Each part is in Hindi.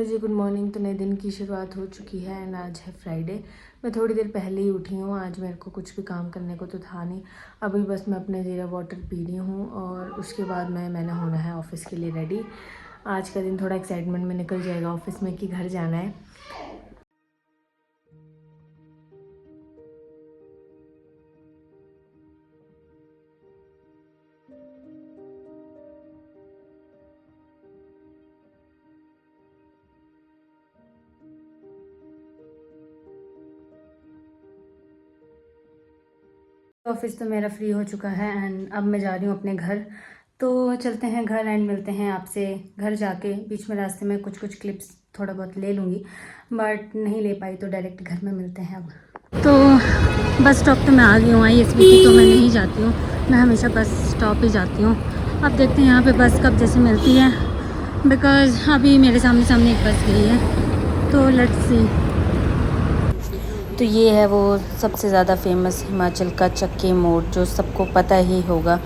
Hello ji, good morning. तो नए दिन की शुरुआत हो चुकी है एंड आज है फ्राइडे। मैं थोड़ी देर पहले ही उठी हूँ। आज मेरे को कुछ भी काम करने को तो था नहीं। अभी बस मैं अपना ज़ीरा वाटर पी रही हूँ और उसके बाद मैंने होना है ऑफ़िस के लिए रेडी। आज का दिन थोड़ा एक्साइटमेंट में निकल जाएगा ऑफ़िस में कि घर जाना है। ऑफ़िस तो मेरा फ्री हो चुका है एंड अब मैं जा रही हूँ अपने घर। तो चलते हैं घर एंड मिलते हैं आपसे घर जाके। बीच में रास्ते में कुछ क्लिप्स थोड़ा बहुत ले लूँगी, बट नहीं ले पाई तो डायरेक्ट घर में मिलते हैं अब। तो बस स्टॉप तो मैं आ गई हूँ। ISBT तो मैं नहीं जाती हूँ, मैं हमेशा बस स्टॉप ही जाती हूँ। अब देखते हैं यहाँ पे बस कब जैसे मिलती है, बिकॉज़ अभी मेरे सामने एक बस गई है, तो लेट्स सी। तो ये है वो सबसे ज़्यादा फेमस हिमाचल का चक्की मोड़, जो सबको पता ही होगा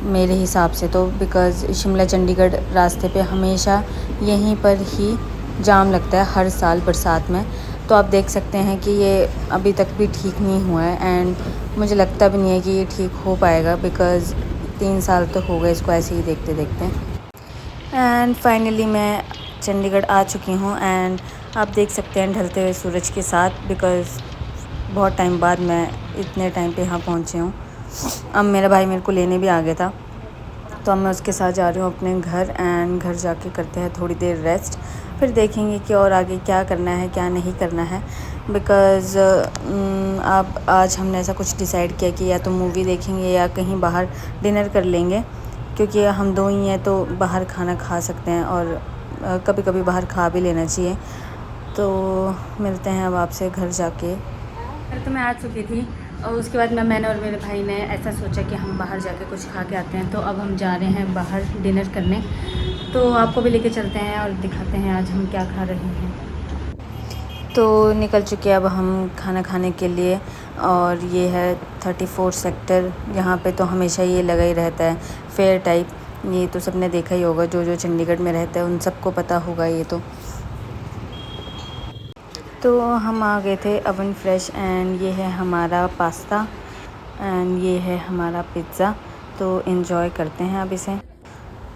मेरे हिसाब से तो, बिकॉज़ शिमला चंडीगढ़ रास्ते पे हमेशा यहीं पर ही जाम लगता है हर साल बरसात में। तो आप देख सकते हैं कि ये अभी तक भी ठीक नहीं हुआ है एंड मुझे लगता भी नहीं है कि ये ठीक हो पाएगा, बिकॉज़ 3 साल तो हो गए इसको ऐसे ही देखते देखते। एंड फाइनली मैं चंडीगढ़ आ चुकी हूँ एंड आप देख सकते हैं ढलते हुए सूरज के साथ, बिकॉज़ बहुत टाइम बाद मैं इतने टाइम पे यहाँ पहुँची हूँ। अब मेरा भाई मेरे को लेने भी आ गया था, तो अब मैं उसके साथ जा रही हूँ अपने घर एंड घर जाके करते हैं थोड़ी देर रेस्ट, फिर देखेंगे कि और आगे क्या करना है क्या नहीं करना है। बिकॉज़ अब आज हमने ऐसा कुछ डिसाइड किया कि या तो मूवी देखेंगे या कहीं बाहर डिनर कर लेंगे, क्योंकि हम दो ही हैं तो बाहर खाना खा सकते हैं और कभी कभी बाहर खा भी लेना चाहिए। तो मिलते हैं अब आपसे घर जाके। तो मैं आ चुकी थी और उसके बाद मैंने और मेरे भाई ने ऐसा सोचा कि हम बाहर जाके कुछ खा के आते हैं, तो अब हम जा रहे हैं बाहर डिनर करने। तो आपको भी लेके चलते हैं और दिखाते हैं आज हम क्या खा रहे हैं। तो निकल चुके अब हम खाना खाने के लिए, और ये है 34 सेक्टर। यहाँ पे तो हमेशा ये लगा ही रहता है फेयर टाइप, ये तो सबने देखा ही होगा, जो चंडीगढ़ में रहता है उन सबको पता होगा ये तो हम आ गए थे अवन फ्रेश एंड ये है हमारा पास्ता एंड ये है हमारा पिज़्ज़ा। तो इन्जॉय करते हैं अब इसे।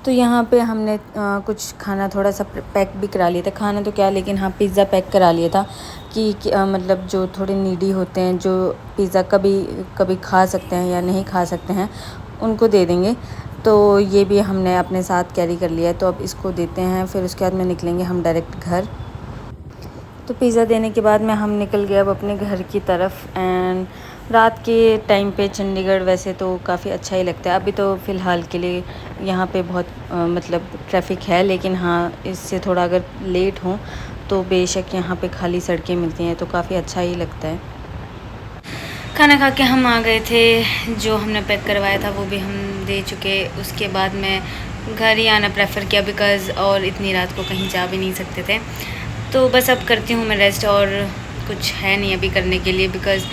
तो यहाँ पे हमने कुछ खाना थोड़ा सा पैक भी करा लिया था, खाना तो क्या लेकिन हाँ पिज़्ज़ा पैक करा लिया था कि मतलब जो थोड़े नीडी होते हैं, जो पिज़्ज़ा कभी कभी खा सकते हैं या नहीं खा सकते हैं, उनको दे देंगे। तो ये भी हमने अपने साथ कैरी कर लिया है, तो अब इसको देते हैं, फिर उसके बाद में निकलेंगे हम डायरेक्ट घर। तो पिज़्ज़ा देने के बाद में हम निकल गए अब अपने घर की तरफ। एंड रात के टाइम पे चंडीगढ़ वैसे तो काफ़ी अच्छा ही लगता है। अभी तो फ़िलहाल के लिए यहाँ पे बहुत मतलब ट्रैफिक है, लेकिन हाँ इससे थोड़ा अगर लेट हों तो बेशक यहाँ पे खाली सड़कें मिलती हैं तो काफ़ी अच्छा ही लगता है। खाना खा के हम आ गए थे, जो हमने पैक करवाया था वो भी हम दे चुके। उसके बाद मैं घर ही आना प्रेफर किया, बिकॉज़ और इतनी रात को कहीं जा भी नहीं सकते थे। तो बस अब करती हूँ मैं रेस्ट, और कुछ है नहीं अभी करने के लिए, बिकॉज़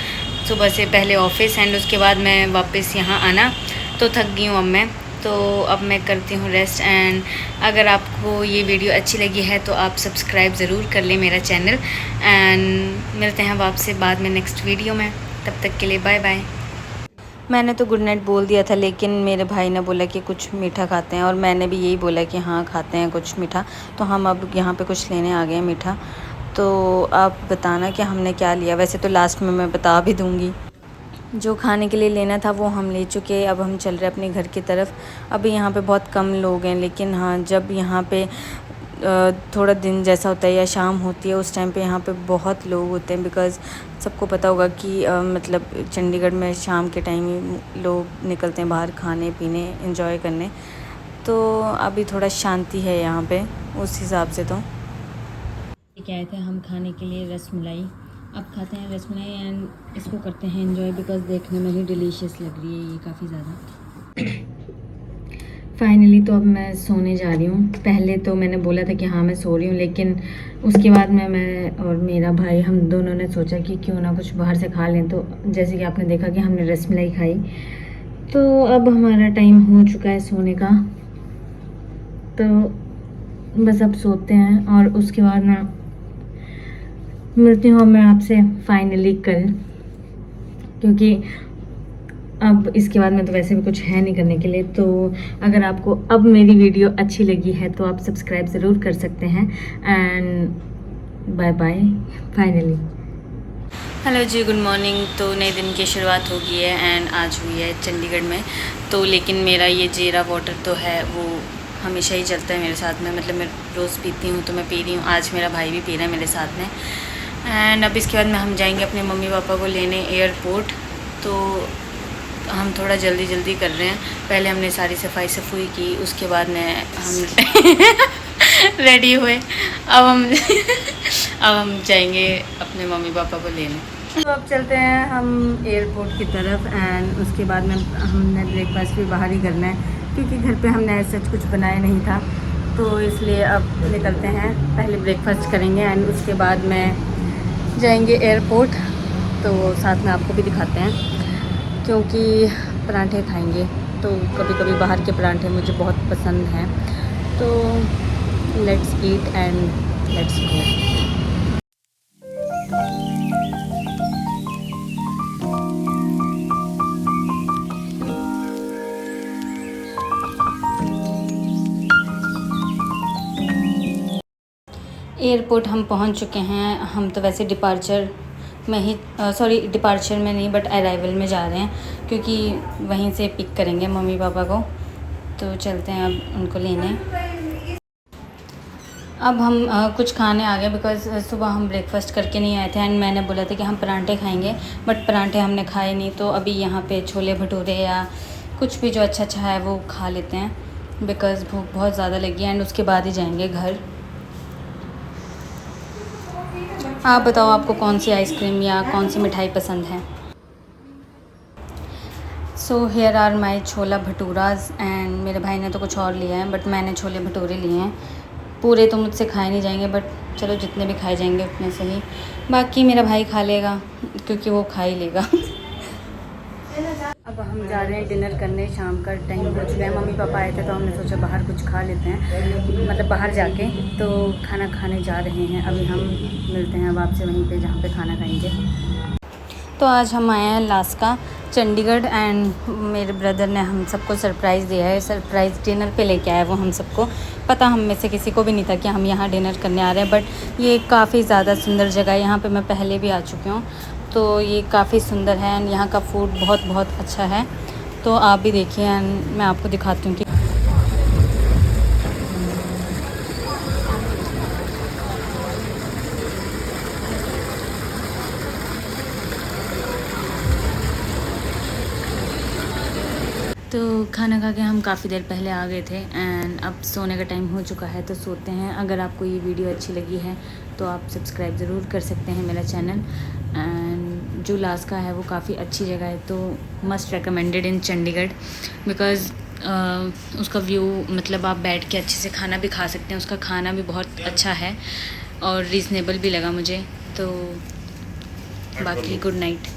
सुबह से पहले ऑफ़िस एंड उसके बाद मैं वापस यहाँ आना, तो थक गई हूँ अब मैं। तो अब मैं करती हूँ रेस्ट। एंड अगर आपको ये वीडियो अच्छी लगी है तो आप सब्सक्राइब ज़रूर कर लें मेरा चैनल। एंड मिलते हैं अब आपसे बाद में नेक्स्ट वीडियो में, तब तक के लिए बाय बाय। मैंने तो गुड नाइट बोल दिया था, लेकिन मेरे भाई ने बोला कि कुछ मीठा खाते हैं, और मैंने भी यही बोला कि हाँ खाते हैं कुछ मीठा। तो हम अब यहाँ पे कुछ लेने आ गए हैं मीठा। तो आप बताना कि हमने क्या लिया, वैसे तो लास्ट में मैं बता भी दूँगी। जो खाने के लिए लेना था वो हम ले चुके, अब हम चल रहे हैं अपने घर की तरफ। अभी यहाँ पे बहुत कम लोग हैं, लेकिन हाँ जब यहाँ पे थोड़ा दिन जैसा होता है या शाम होती है उस टाइम पे यहाँ पे बहुत लोग होते हैं, बिकॉज़ सबको पता होगा कि मतलब चंडीगढ़ में शाम के टाइम ही लोग निकलते हैं बाहर खाने पीने एंजॉय करने। तो अभी थोड़ा शांति है यहाँ पे उस हिसाब से। तो क्या आए थे हम खाने के लिए रसमलाई। अब खाते हैं रसमलाई एंड इसको करते हैं एंजॉय, बिकॉज़ देखने में ही डिलीशियस लग रही है ये काफ़ी ज़्यादा। फाइनली तो अब मैं सोने जा रही हूँ। पहले तो मैंने बोला था कि हाँ मैं सो रही हूँ, लेकिन उसके बाद में मैं और मेरा भाई हम दोनों ने सोचा कि क्यों ना कुछ बाहर से खा लें। तो जैसे कि आपने देखा कि हमने रसमलाई खाई। तो अब हमारा टाइम हो चुका है सोने का। तो बस अब सोते हैं और उसके बाद ना मिलती हूँ मैं आपसे फाइनली कल, क्योंकि अब इसके बाद में तो वैसे भी कुछ है नहीं करने के लिए। तो अगर आपको अब मेरी वीडियो अच्छी लगी है तो आप सब्सक्राइब ज़रूर कर सकते हैं। And bye bye finally. Hello ji, good morning. तो नए दिन की शुरुआत हो गई है एंड आज हुई है चंडीगढ़ में। तो लेकिन मेरा ये जीरा वाटर तो है वो हमेशा ही चलता है मेरे साथ में, मतलब मैं रोज़ पीती हूँ तो मैं पी रही हूँ। आज मेरा भाई भी पी रहा है मेरे साथ में। एंड अब इसके बाद में हम जाएंगे अपने मम्मी पापा को लेने एयरपोर्ट। तो हम थोड़ा जल्दी कर रहे हैं। पहले हमने सारी सफाई सफाई की, उसके बाद में हम रेडी हुए। अब हम जाएंगे अपने मम्मी पापा को लेने। तो अब चलते हैं हम एयरपोर्ट की तरफ एंड उसके बाद में हमने ब्रेकफास्ट भी बाहर ही करना है, क्योंकि घर पे हमने ऐसा कुछ बनाया नहीं था। तो इसलिए अब निकलते हैं, पहले ब्रेकफास्ट करेंगे एंड उसके बाद में जाएंगे एयरपोर्ट। तो साथ में आपको भी दिखाते हैं, क्योंकि पराठे खाएंगे। तो कभी कभी बाहर के पराठे मुझे बहुत पसंद हैं। तो let's eat and let's go. Airport हम पहुंच चुके हैं। हम तो वैसे डिपार्चर में ही डिपार्चर में नहीं बट अराइवल में जा रहे हैं, क्योंकि वहीं से पिक करेंगे मम्मी पापा को। तो चलते हैं अब उनको लेने। अब हम कुछ खाने आ गए, बिकॉज़ सुबह हम ब्रेकफास्ट करके नहीं आए थे एंड मैंने बोला था कि हम पराठे खाएंगे, बट पराठे हमने खाए नहीं। तो अभी यहाँ पे छोले भटूरे या कुछ भी जो अच्छा है वो खा लेते हैं, बिकॉज़ भूख बहुत ज़्यादा लगी है एंड उसके बाद ही जाएंगे घर। आप बताओ आपको कौन सी आइसक्रीम या कौन सी मिठाई पसंद है। So here are my chhola भटूराज and मेरे भाई ने तो कुछ और लिया है, बट मैंने छोले भटूरे लिए हैं। पूरे तो मुझसे खाए नहीं जाएंगे, बट चलो जितने भी खाए जाएंगे उतने सही। बाकी मेरा भाई खा लेगा, क्योंकि वो खा ही लेगा। अब हम जा रहे हैं डिनर करने। शाम का टाइम हो चुका है। मम्मी पापा आए थे तो हमने सोचा बाहर कुछ खा लेते हैं, मतलब बाहर जाके। तो खाना खाने जा रहे हैं। अभी हम मिलते हैं अब आपसे वहीं पे जहाँ पे खाना खाएंगे। तो आज हम आए हैं लास्का चंडीगढ़ एंड मेरे ब्रदर ने हम सबको सरप्राइज़ दिया है। सरप्राइज़ डिनर पे लेके आया वो हम सबको। पता हम में से किसी को भी नहीं था कि हम यहाँ डिनर करने आ रहे हैं, बट ये काफ़ी ज़्यादा सुंदर जगह है। यहाँ पे मैं पहले भी आ चुकी हूँ, तो ये काफ़ी सुंदर है एंड यहाँ का फूड बहुत अच्छा है। तो आप भी देखिए एंड मैं आपको दिखाती हूँ कि तो खाना खा के हम काफ़ी देर पहले आ गए थे एंड अब सोने का टाइम हो चुका है, तो सोते हैं। अगर आपको ये वीडियो अच्छी लगी है तो आप सब्सक्राइब ज़रूर कर सकते हैं मेरा चैनल। एंड जो लास्का है वो काफ़ी अच्छी जगह है, तो must recommended in Chandigarh, because उसका व्यू, मतलब आप बैठ के अच्छे से खाना भी खा सकते हैं। उसका खाना भी बहुत अच्छा है और रीज़नेबल भी लगा मुझे। तो बाकी गुड नाइट।